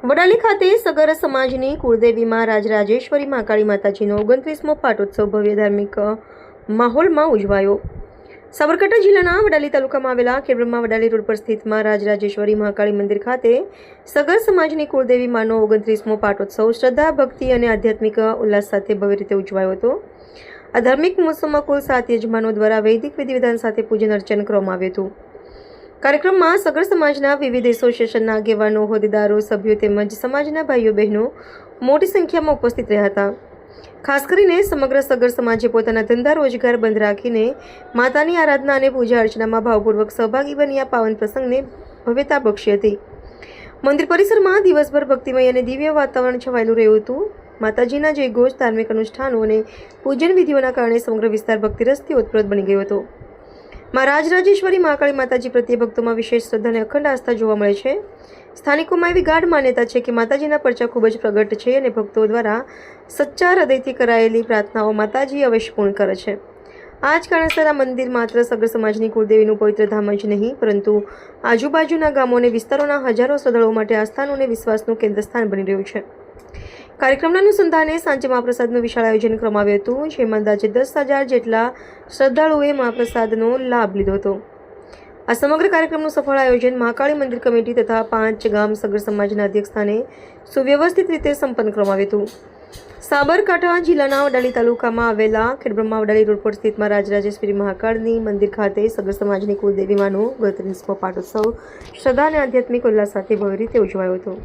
વડાલી ખાતે સગર સમાજની કુળદેવીમાં રાજરાજેશ્વરી મહાકાળી માતાજીનો 29મો પાટોત્સવ ભવ્ય ધાર્મિક માહોલમાં ઉજવાયો। સાબરકાંઠા જિલ્લાના વડાલી તાલુકામાં આવેલા ખેડબ્રહ્મા વડાલી રોડ પર સ્થિત રાજરાજેશ્વરી મહાકાળી મંદિર ખાતે સગર સમાજની કુળદેવી માનો 29મો પાટોત્સવ શ્રદ્ધા, ભક્તિ અને આધ્યાત્મિક ઉલ્લાસ સાથે ભવ્ય રીતે ઉજવાયો હતો। આ ધાર્મિક મહોત્સવમાં કુલ 7 યજમાનો દ્વારા વૈદિક વિધિવિધાન સાથે પૂજન અર્ચન કરવામાં આવ્યું હતું। કાર્યક્રમમાં સગર સમાજના વિવિધ એસોસિએશનના આગેવાનો, હોદ્દેદારો, સભ્યો તેમજ સમાજના ભાઈઓ બહેનો મોટી સંખ્યામાં ઉપસ્થિત રહ્યા હતા। ખાસ કરીને સમગ્ર સગર સમાજે પોતાના ધંધા રોજગાર બંધ રાખીને માતાની આરાધના અને પૂજા અર્ચનામાં ભાવપૂર્વક સહભાગી બની આ પાવન પ્રસંગને ભવ્યતા બક્ષી હતી। મંદિર પરિસરમાં દિવસભર ભક્તિમય અને દિવ્ય વાતાવરણ છવાયેલું રહ્યું હતું। માતાજીના જયઘોષ, ધાર્મિક અનુષ્ઠાનો અને પૂજન વિધિઓના કારણે સમગ્ર વિસ્તાર ભક્તિરસથી ઓતપ્રોત બની ગયો હતો। રાજરાજેશ્વરી મહાકાળી માતાજી પ્રત્યે ભક્તોમાં વિશેષ શ્રદ્ધા અને અખંડ આસ્થા જોવા મળે છે। સ્થાનિકોમાં એવી ગાઢ માન્યતા છે કે માતાજીના પરચા ખૂબ જ પ્રગટ છે અને ભક્તો દ્વારા સચ્ચા હૃદયથી કરાયેલી પ્રાર્થનાઓ માતાજી અવશ્ય પૂર્ણ કરે છે। આ જ કારણસર આ મંદિર માત્ર સગર સમાજની કુળદેવીનું પવિત્ર ધામ જ નહીં, પરંતુ આજુબાજુના ગામો અને વિસ્તારોના હજારો શ્રદ્ધાળુઓ માટે આસ્થાનું અને વિશ્વાસનું કેન્દ્ર સ્થાન બની રહ્યું છે। કાર્યક્રમના અનુસંધાને સાંજે મહાપ્રસાદનું વિશાળ આયોજન કરવામાં આવ્યું હતું, જેમાં અંદાજે 10,000 જેટલા શ્રદ્ધાળુઓએ મહાપ્રસાદનો લાભ લીધો હતો। આ સમગ્ર કાર્યક્રમનું સફળ આયોજન મહાકાળી મંદિર કમિટી તથા 5 ગામ સગર સમાજના અધ્યક્ષસ્થાને સુવ્યવસ્થિત રીતે સંપન્ન કરવામાં આવ્યું હતું। સાબરકાંઠા જિલ્લાના વડાલી તાલુકામાં આવેલા ખેડબ્રહ્મા વડાલી રોડ પર સ્થિત રાજરાજેશ્વરી મહાકાળની મંદિર ખાતે સગર સમાજની કુળદેવીમાંનો 32મો પાટોત્સવ શ્રદ્ધા અને આધ્યાત્મિક ઉલ્લાસ સાથે ભવ્ય રીતે ઉજવાયો હતો।